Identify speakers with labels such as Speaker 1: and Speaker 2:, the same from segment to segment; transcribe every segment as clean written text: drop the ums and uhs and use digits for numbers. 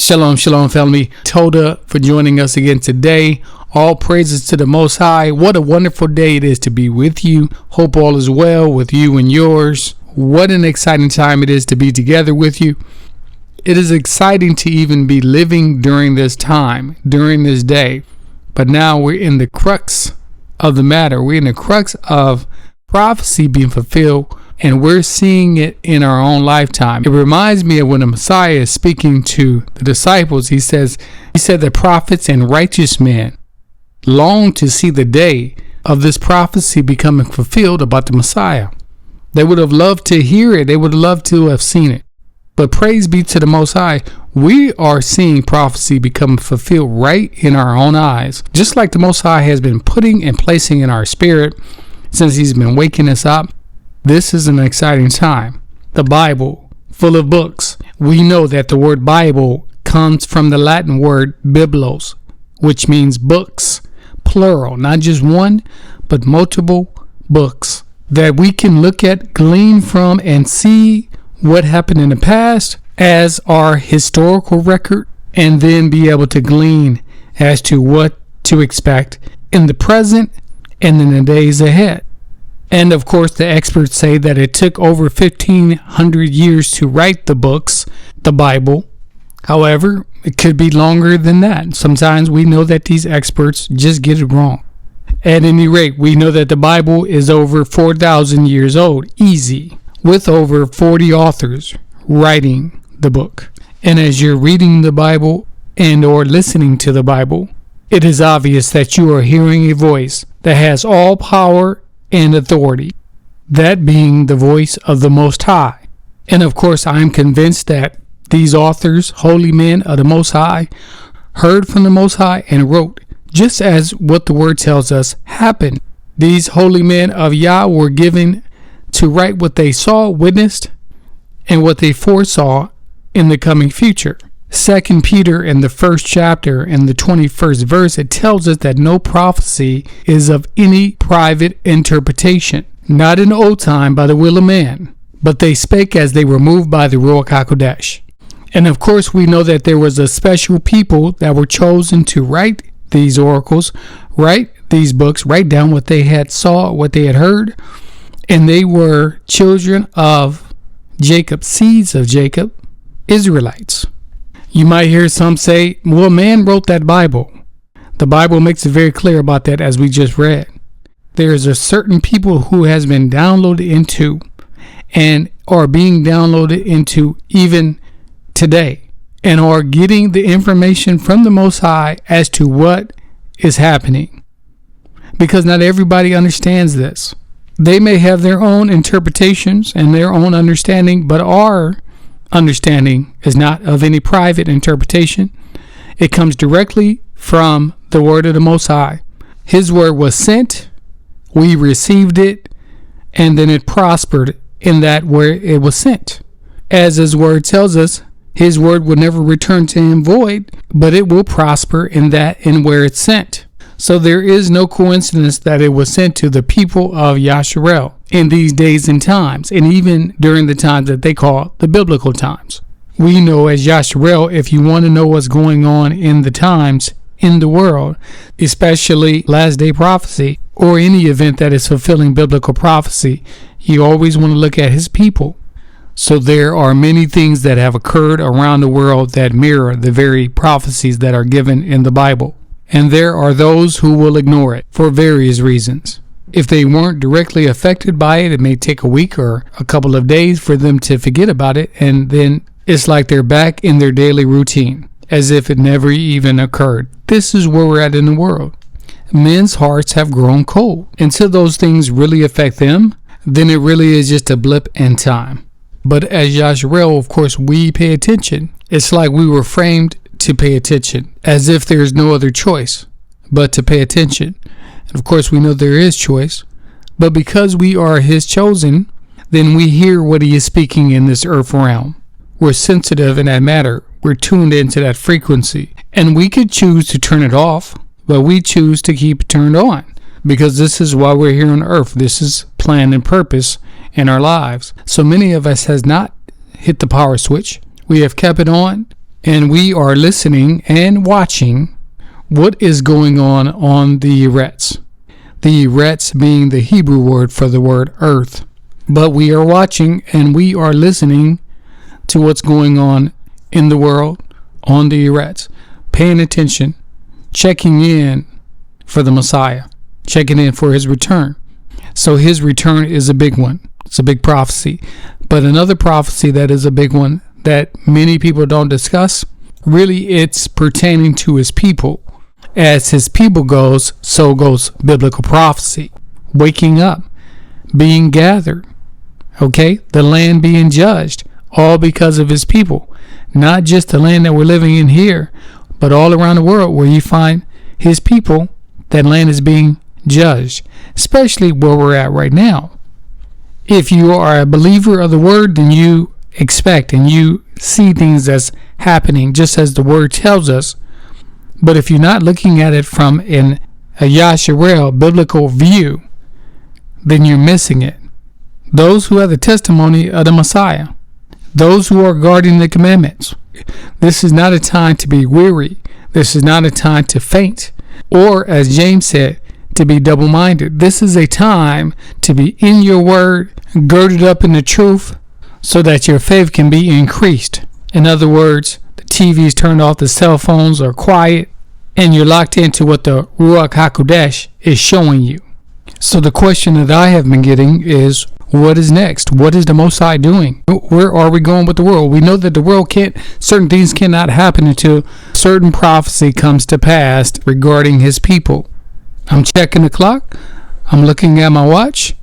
Speaker 1: Shalom, shalom, family. Toda for joining us again today. All praises to the Most High. What a wonderful day it is to be with you. Hope all is well with you and yours. What an exciting time it is to be together with you. It is exciting to even be living during this time, during this day. But now we're in the crux of the matter. We're in the crux of prophecy being fulfilled, and we're seeing it in our own lifetime. It reminds me of when the Messiah is speaking to the disciples. He said that prophets and righteous men long to see the day of this prophecy becoming fulfilled about the Messiah. They would have loved to hear it. They would have loved to have seen it. But praise be to the Most High, we are seeing prophecy become fulfilled right in our own eyes. Just like the Most High has been putting and placing in our spirit since He's been waking us up. This is an exciting time. The Bible, full of books. We know that the word Bible comes from the Latin word biblos, which means books, plural, not just one, but multiple books that we can look at, glean from, and see what happened in the past as our historical record, and then be able to glean as to what to expect in the present and in the days ahead. And of course, the experts say that it took over 1,500 years to write the books, the Bible. However, it could be longer than that. Sometimes we know that these experts just get it wrong. At any rate, we know that the Bible is over 4,000 years old, easy, with over 40 authors writing the book. And as you're reading the Bible and or listening to the Bible, it is obvious that you are hearing a voice that has all power and authority, that being the voice of the Most High. And of course, I am convinced that these authors, holy men of the Most High, heard from the Most High and wrote just as what the word tells us happened. These holy men of Yah were given to write what they saw, witnessed, and what they foresaw in the coming future. 2 Peter in the 1st chapter in the 21st verse, it tells us that no prophecy is of any private interpretation, not in old time by the will of man, but they spake as they were moved by the Ruach HaKodesh. And of course, we know that there was a special people that were chosen to write these oracles, write these books, write down what they had saw, what they had heard, and they were children of Jacob, seeds of Jacob, Israelites. You might hear some say, well, man wrote that Bible. The Bible makes it very clear about that, as we just read. There is a certain people who has been downloaded into and are being downloaded into even today, and are getting the information from the Most High as to what is happening. Because not everybody understands this. They may have their own interpretations and their own understanding, but our understanding is not of any private interpretation. It comes directly from the word of the Most High. His word was sent, we received it, and then it prospered in that where it was sent. As His word tells us, His word will never return to Him void, but it will prosper in that and where it's sent. So there is no coincidence that it was sent to the people of Yasharel in these days and times, and even during the times that they call the biblical times. We know as Yasharel, if you want to know what's going on in the times in the world, especially last day prophecy or any event that is fulfilling biblical prophecy, you always want to look at His people. So there are many things that have occurred around the world that mirror the very prophecies that are given in the Bible. And there are those who will ignore it for various reasons. If they weren't directly affected by it, it may take a week or a couple of days for them to forget about it, and then it's like they're back in their daily routine, as if it never even occurred. This is where we're at in the world. Men's hearts have grown cold. Until those things really affect them, then it really is just a blip in time. But as Yasharel, of course, we pay attention. It's like we were framed to pay attention, as if there's no other choice but to pay attention. And of course, we know there is choice, but because we are His chosen, then we hear what He is speaking in this earth realm. We're sensitive in that matter. We're tuned into that frequency, and we could choose to turn it off, but we choose to keep it turned on, because this is why we're here on earth. This is plan and purpose in our lives. So many of us has not hit the power switch. We have kept it on, and we are listening and watching what is going on the Eretz. The Eretz being the Hebrew word for the word earth. But we are watching and we are listening to what's going on in the world on the Eretz. Paying attention, checking in for the Messiah, checking in for his return. So his return is a big one. It's a big prophecy. But another prophecy that is a big one that many people don't discuss, really it's pertaining to his people. As his people goes, so goes biblical prophecy. Waking up, being gathered, okay? The land being judged, all because of his people. Not just the land that we're living in here, but all around the world where you find his people, that land is being judged, especially where we're at right now. If you are a believer of the word, then you expect and you see things that's happening just as the word tells us. But if you're not looking at it from a Yasharel biblical view, then you're missing it. Those who have the testimony of the Messiah, those who are guarding the commandments, this is not a time to be weary. This is not a time to faint, or as James said, to be double-minded. This is a time to be in your word, girded up in the truth, so that your faith can be increased. In other words, the TV's turned off, the cell phones are quiet, and you're locked into what the Ruach HaKodesh is showing you. So the question that I have been getting is, what is next? What is the Most High doing? Where are we going with the world? We know that the world certain things cannot happen until certain prophecy comes to pass regarding his people. I'm checking the clock. I'm looking at my watch.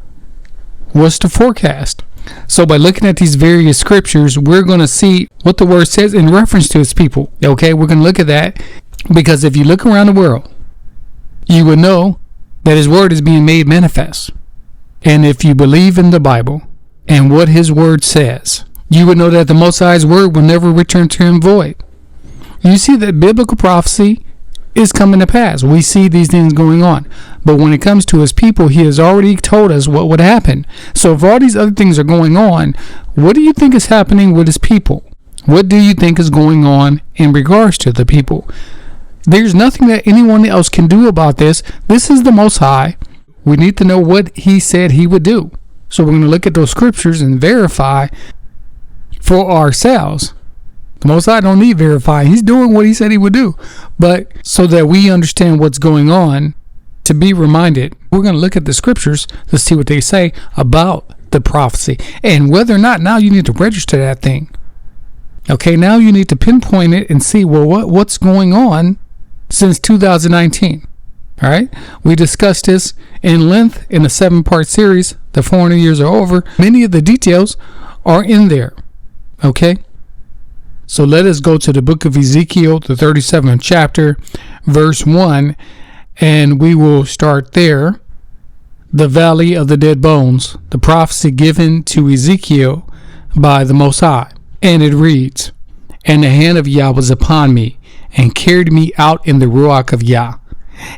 Speaker 1: What's the forecast? So by looking at these various scriptures, we're going to see what the word says in reference to his people. Okay, we're going to look at that because if you look around the world, you will know that his word is being made manifest. And if you believe in the Bible and what his word says, you would know that the Most High's word will never return to him void. You see that biblical prophecy is coming to pass. We see these things going on. But when it comes to his people, he has already told us what would happen. So if all these other things are going on, what do you think is happening with his people? What do you think is going on in regards to the people? There's nothing that anyone else can do about this. This is the Most High. We need to know what he said he would do. So we're going to look at those scriptures and verify for ourselves. The Most High don't need verifying. He's doing what he said he would do. But so that we understand what's going on, to be reminded, we're going to look at the scriptures to see what they say about the prophecy. And whether or not now you need to register that thing. Okay, now you need to pinpoint it and see, well, what's going on since 2019. All right, we discussed this in length in a 7-part series. The 400 years are over. Many of the details are in there. Okay, so let us go to the book of Ezekiel, the 37th chapter, verse 1, and we will start there. The valley of the dead bones, the prophecy given to Ezekiel by the Most High. And it reads, "And the hand of Yah was upon me, and carried me out in the Ruach of Yah,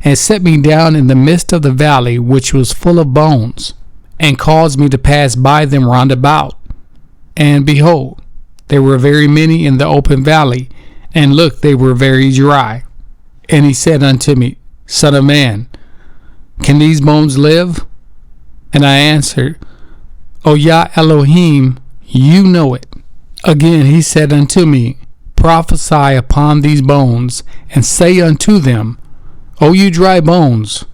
Speaker 1: and set me down in the midst of the valley, which was full of bones, and caused me to pass by them round about. And behold, there were very many in the open valley, and look, they were very dry. And he said unto me, Son of man, can these bones live? And I answered, O Yah Elohim, you know it. Again he said unto me, Prophesy upon these bones, and say unto them, O you dry bones,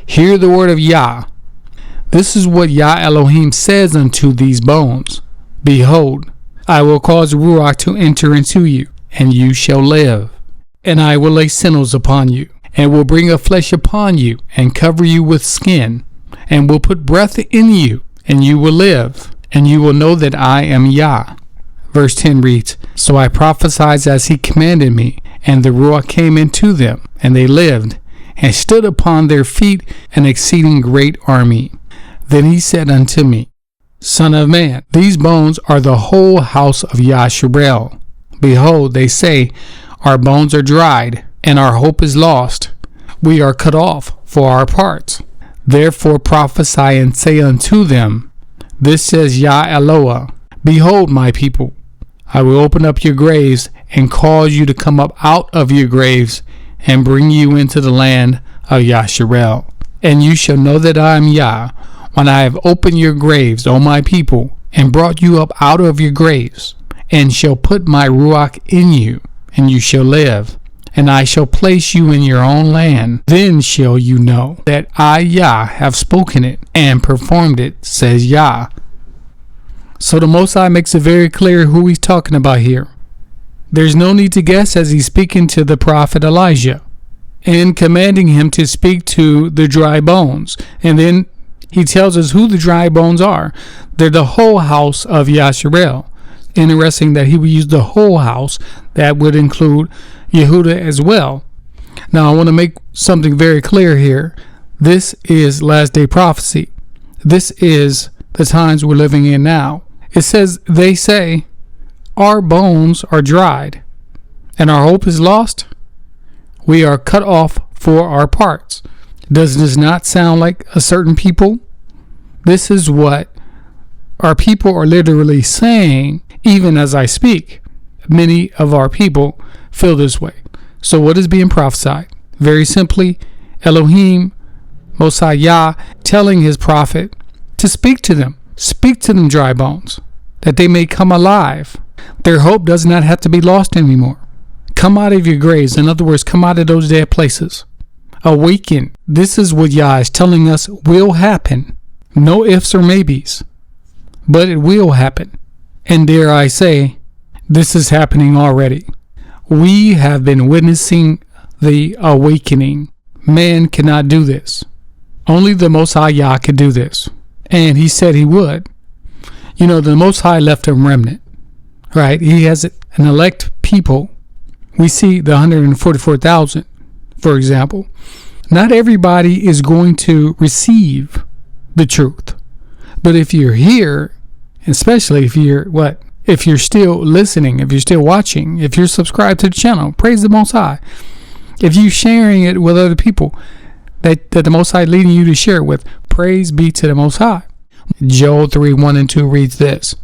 Speaker 1: hear the word of Yah. This is what Yah Elohim says unto these bones. Behold, I will cause Ruach to enter into you, and you shall live. And I will lay sinews upon you, and will bring a flesh upon you, and cover you with skin, and will put breath in you, and you will live, and you will know that I am Yah. Verse 10 reads, So I prophesied as he commanded me, and the Ruach came into them, and they lived, and stood upon their feet an exceeding great army. Then he said unto me, Son of man, these bones are the whole house of Yasharel. Behold, they say, Our bones are dried, and our hope is lost. We are cut off for our parts. Therefore prophesy and say unto them, This says Yah Eloah, Behold, my people, I will open up your graves and cause you to come up out of your graves and bring you into the land of Yasharel. And you shall know that I am Yah, when I have opened your graves, O my people, and brought you up out of your graves, and shall put my Ruach in you, and you shall live. And I shall place you in your own land. Then shall you know that I, Yah, have spoken it and performed it, says Yah. So the Most High makes it very clear who he's talking about here. There's no need to guess as he's speaking to the prophet Elijah and commanding him to speak to the dry bones. And then he tells us who the dry bones are. They're the whole house of Yasharel. Interesting that he would use the whole house. That would include Yehuda as well. Now I want to make something very clear here. This is last day prophecy. This is the times we're living in now. It says, they say, our bones are dried and our hope is lost. We are cut off for our parts. Does this not sound like a certain people? This is what our people are literally saying, even as I speak. Many of our people feel this way. So what is being prophesied? Very simply, Elohim, Most High Yah, telling his prophet to speak to them. Speak to them, dry bones, that they may come alive. Their hope does not have to be lost anymore. Come out of your graves. In other words, come out of those dead places. Awaken. This is what Yah is telling us will happen. No ifs or maybes. But it will happen. And dare I say, this is happening already. We have been witnessing the awakening. Man cannot do this. Only the Most High Yah could do this. And he said he would. You know, the Most High left a remnant, right? He has an elect people. We see the 144,000, for example. Not everybody is going to receive the truth. But if you're here, especially if you're if you're still listening, if you're still watching, if you're subscribed to the channel, praise the Most High. If you're sharing it with other people that the Most High leading you to share it with, praise be to the Most High. Joel 3:1-2 reads this.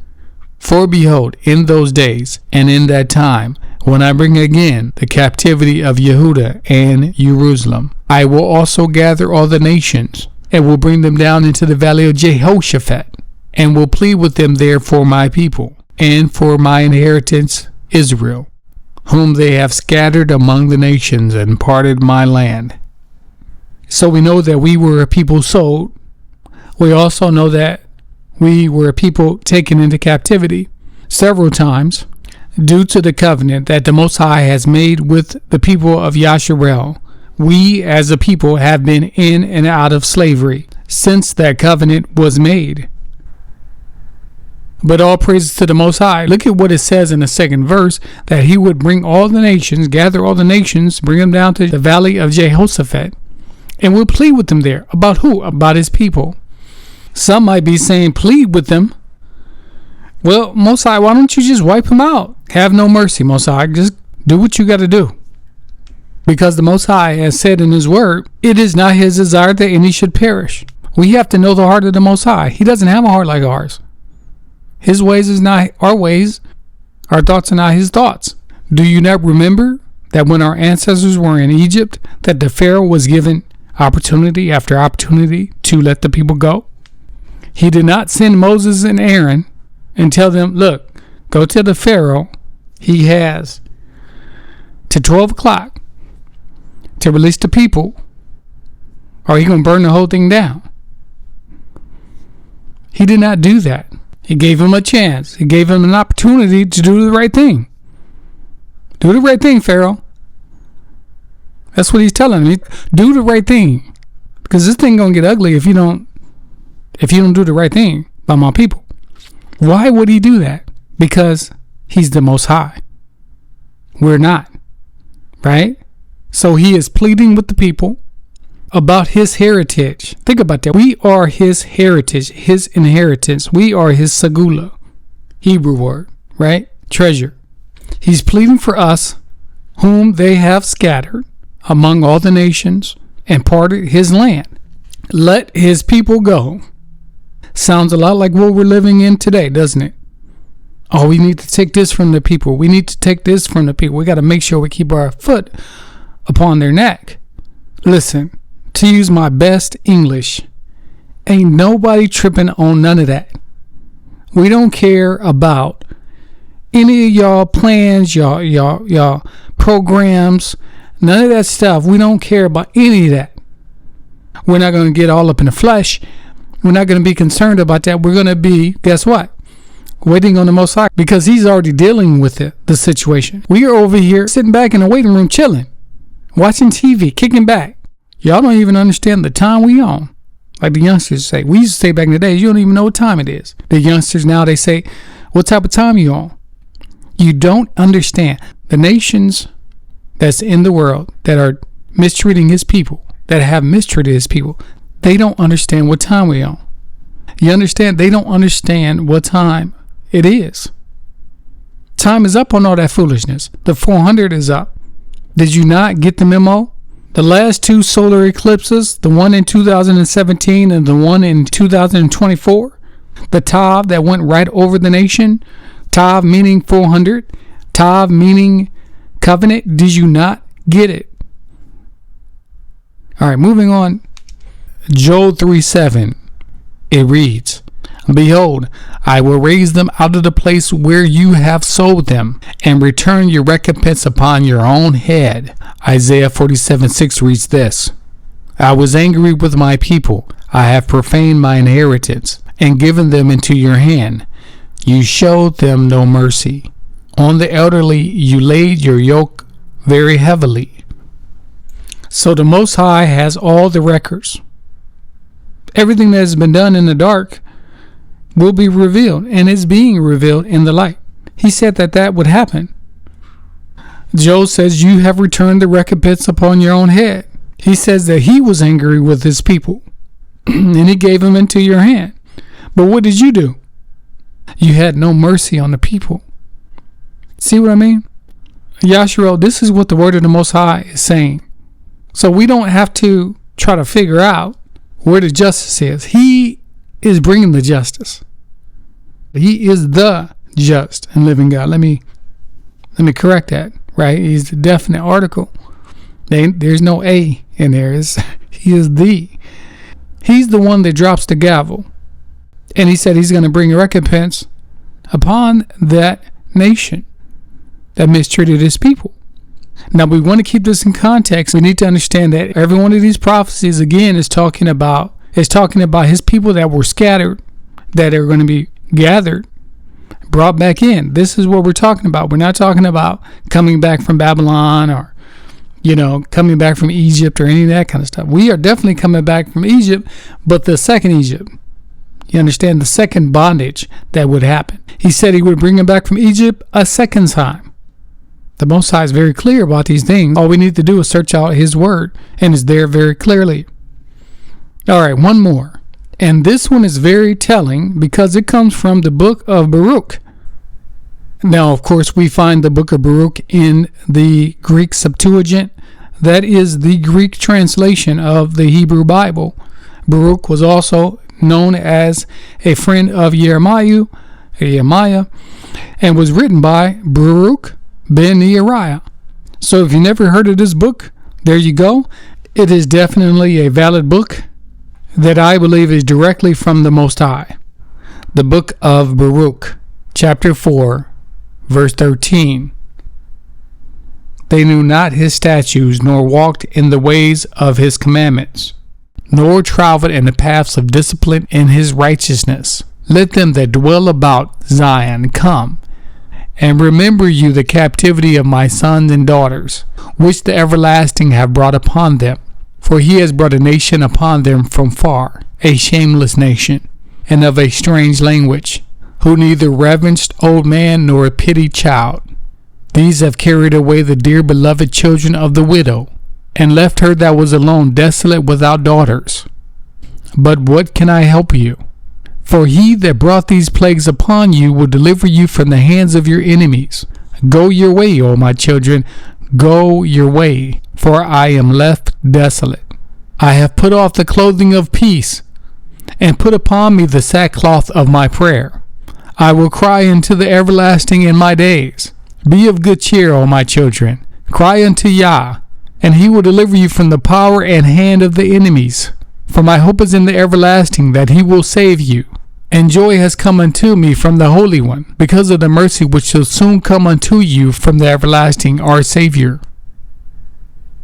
Speaker 1: For behold, in those days and in that time, when I bring again the captivity of Yehuda and Jerusalem, I will also gather all the nations and will bring them down into the valley of Jehoshaphat, and will plead with them there for my people and for my inheritance Israel, whom they have scattered among the nations and parted my land. So we know that we were a people sold. We also know that we were a people taken into captivity several times due to the covenant that the Most High has made with the people of Yasharel. We as a people have been in and out of slavery since that covenant was made. But all praises to the Most High. Look at what it says in the second verse, that he would bring all the nations, gather all the nations, bring them down to the valley of Jehoshaphat, and will plead with them there. About who? About his people. Some might be saying, plead with them. Well, Most High, why don't you just wipe them out? Have no mercy, Most High. Just do what you got to do. Because the Most High has said in his word, it is not his desire that any should perish. We have to know the heart of the Most High. He doesn't have a heart like ours. His ways is not our ways. Our thoughts are not his thoughts. Do you not remember that when our ancestors were in Egypt, that the Pharaoh was given opportunity after opportunity to let the people go? He did not send Moses and Aaron and tell them, look, go to the Pharaoh. He has to 12 o'clock to release the people, or he's going to burn the whole thing down. He did not do that. He gave him a chance. He gave him an opportunity to do the right thing. Do the right thing, Pharaoh. That's what he's telling me. Do the right thing. Because this thing going to get ugly if you don't do the right thing by my people. Why would he do that? Because he's the Most High. We're not. Right? So he is pleading with the people about his heritage. Think about that. We are his heritage, his inheritance. We are his sagula, Hebrew word, right? Treasure. He's pleading for us, whom they have scattered among all the nations and parted his land. Let his people go. Sounds a lot like what we're living in today, doesn't it? Oh, we need to take this from the people. We need to take this from the people. We got to make sure we keep our foot upon their neck. Listen, to use my best English, ain't nobody tripping on none of that. We don't care about any of y'all plans, y'all programs, none of that stuff. We don't care about any of that. We're not going to get all up in the flesh. We're not going to be concerned about that. We're going to be, guess what? Waiting on the Most High, because he's already dealing with the situation. We are over here sitting back in the waiting room chilling, watching TV, kicking back. Y'all don't even understand the time we on. Like the youngsters say. We used to say back in the day, you don't even know what time it is. The youngsters now, they say, what type of time you on? You don't understand. The nations that's in the world that are mistreating his people, that have mistreated his people, they don't understand what time we on. You understand? They don't understand what time it is. Time is up on all that foolishness. The 400 is up. Did you not get the memo? The last two solar eclipses, the one in 2017 and the one in 2024, the Tav that went right over the nation, Tav meaning 400, Tav meaning covenant. Did you not get it? All right, moving on. Joel 3:7. It reads, Behold, I will raise them out of the place where you have sold them, and return your recompense upon your own head. Isaiah 47:6 reads this, I was angry with my people. I have profaned my inheritance, and given them into your hand. You showed them no mercy. On the elderly you laid your yoke very heavily. So the Most High has all the records. Everything that has been done in the dark will be revealed, and is being revealed in the light. He said that would happen. Joel says, you have returned the recompense upon your own head. He says that he was angry with his people, and he gave them into your hand. But what did you do? You had no mercy on the people. See what I mean? Yashiro, this is what the word of the Most High is saying. So we don't have to try to figure out where the justice is. He is bringing the justice. He is the just and living God. Let me correct that, right? He's the definite article. There's no A in there. He is the. He's the one that drops the gavel. And he said he's going to bring a recompense upon that nation that mistreated his people. Now, we want to keep this in context. We need to understand that every one of these prophecies, again, is talking about his people that were scattered, that are going to be gathered, brought back in. This is what we're talking about. We're not talking about coming back from Babylon or, coming back from Egypt or any of that kind of stuff. We are definitely coming back from Egypt, but the second Egypt. You understand? The second bondage that would happen. He said he would bring him back from Egypt a second time. The Most High is very clear about these things. All we need to do is search out his word, and it's there very clearly. All right, one more. And this one is very telling because it comes from the book of Baruch. Now, of course, we find the book of Baruch in the Greek Septuagint. That is the Greek translation of the Hebrew Bible. Baruch was also known as a friend of Jeremiah, and was written by Baruch ben Neriah. So if you never heard of this book, there you go. It is definitely a valid book that I believe is directly from the Most High. The book of Baruch, chapter 4, verse 13. They knew not his statutes, nor walked in the ways of his commandments, nor traveled in the paths of discipline in his righteousness. Let them that dwell about Zion come, and remember you the captivity of my sons and daughters, which the everlasting have brought upon them. For he has brought a nation upon them from far, a shameless nation, and of a strange language, who neither reverenced old man nor pitied child. These have carried away the dear beloved children of the widow, and left her that was alone desolate without daughters. But what can I help you? For he that brought these plagues upon you will deliver you from the hands of your enemies. Go your way, O my children, go your way, for I am left desolate. I have put off the clothing of peace, and put upon me the sackcloth of my prayer. I will cry unto the everlasting in my days. Be of good cheer, O my children. Cry unto Yah, and he will deliver you from the power and hand of the enemies. For my hope is in the everlasting, that he will save you. And joy has come unto me from the Holy One, because of the mercy which shall soon come unto you from the everlasting, our Savior.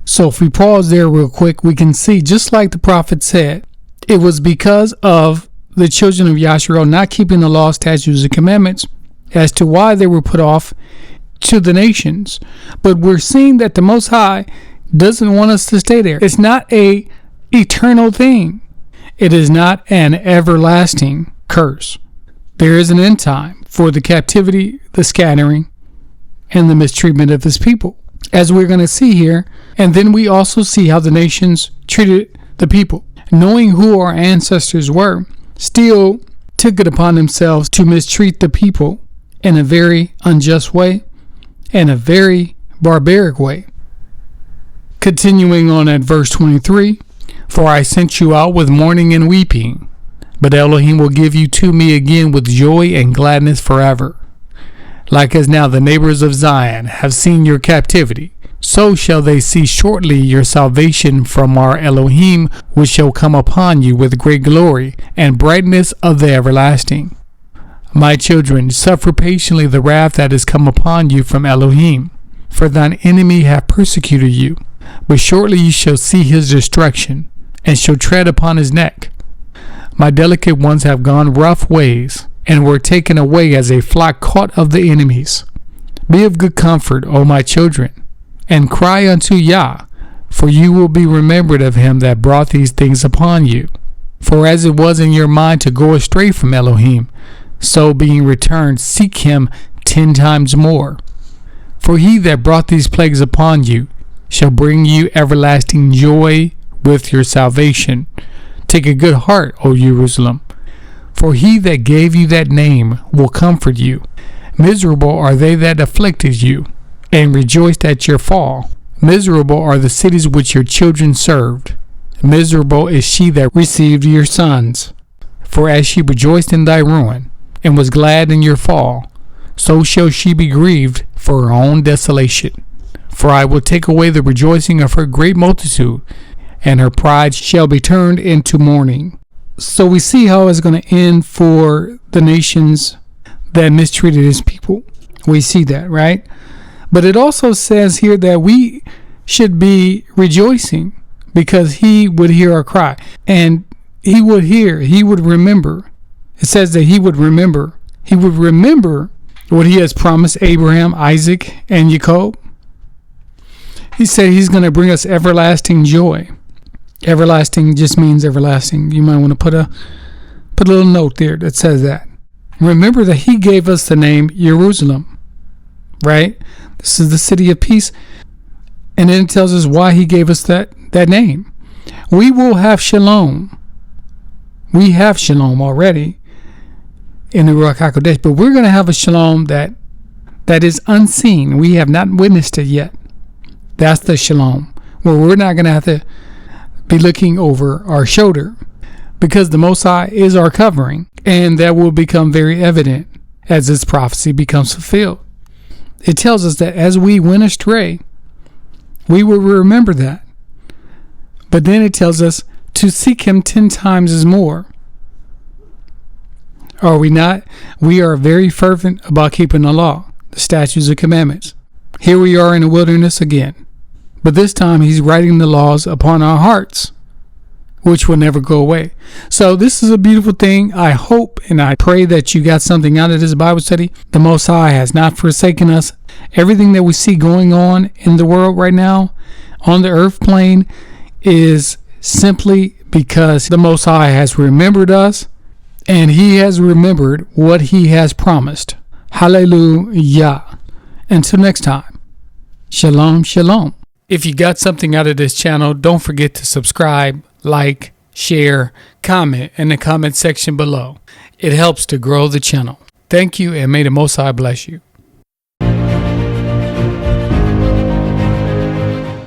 Speaker 1: So if we pause there real quick, we can see, just like the prophet said, it was because of the children of Yasharel not keeping the law, statutes, and commandments as to why they were put off to the nations. But we're seeing that the Most High doesn't want us to stay there. It's not a eternal thing. It is not an everlasting curse. There is an end time for the captivity, the scattering, and the mistreatment of his people, as we're going to see here. And then we also see how the nations treated the people, knowing who our ancestors were, still took it upon themselves to mistreat the people in a very unjust way and a very barbaric way. Continuing on at verse 23, for I sent you out with mourning and weeping, but Elohim will give you to me again with joy and gladness forever. Like as now the neighbors of Zion have seen your captivity, so shall they see shortly your salvation from our Elohim, which shall come upon you with great glory and brightness of the everlasting. My children, suffer patiently the wrath that is come upon you from Elohim, for thine enemy hath persecuted you, but shortly you shall see his destruction, and shall tread upon his neck. My delicate ones have gone rough ways, and were taken away as a flock caught of the enemies. Be of good comfort, O my children, and cry unto Yah, for you will be remembered of him that brought these things upon you. For as it was in your mind to go astray from Elohim, so being returned, seek him 10 times more. For he that brought these plagues upon you shall bring you everlasting joy with your salvation. Take a good heart, O Jerusalem, for he that gave you that name will comfort you. Miserable are they that afflicted you, and rejoiced at your fall. Miserable are the cities which your children served. Miserable is she that received your sons. For as she rejoiced in thy ruin, and was glad in your fall, so shall she be grieved for her own desolation. For I will take away the rejoicing of her great multitude, and her pride shall be turned into mourning. So we see how it's going to end for the nations that mistreated his people. We see that, right? But it also says here that we should be rejoicing because he would hear our cry. And he would hear, he would remember. It says that he would remember. He would remember what he has promised Abraham, Isaac, and Jacob. He said he's going to bring us everlasting joy. Everlasting just means everlasting. You might want to put a little note there that says that. Remember that he gave us the name Jerusalem, right? This is the city of peace. And then it tells us why he gave us that name. We will have shalom. We have shalom already in the Ruach HaKodesh, but we're going to have a shalom that is unseen. We have not witnessed it yet. That's the shalom, where we're not going to have to be looking over our shoulder, because the Most High is our covering, and that will become very evident as this prophecy becomes fulfilled. It tells us that as we went astray, we will remember that. But then it tells us to seek him 10 times as more. Are we not? We are very fervent about keeping the law, the statutes and commandments. Here we are in the wilderness again. But this time he's writing the laws upon our hearts, which will never go away. So this is a beautiful thing. I hope and I pray that you got something out of this Bible study. The Most High has not forsaken us. Everything that we see going on in the world right now on the earth plane is simply because the Most High has remembered us, and he has remembered what he has promised. Hallelujah. Until next time, shalom, shalom. If you got something out of this channel, don't forget to subscribe, like, share, comment in the comment section below. It helps to grow the channel. Thank you, and may the Most High bless you.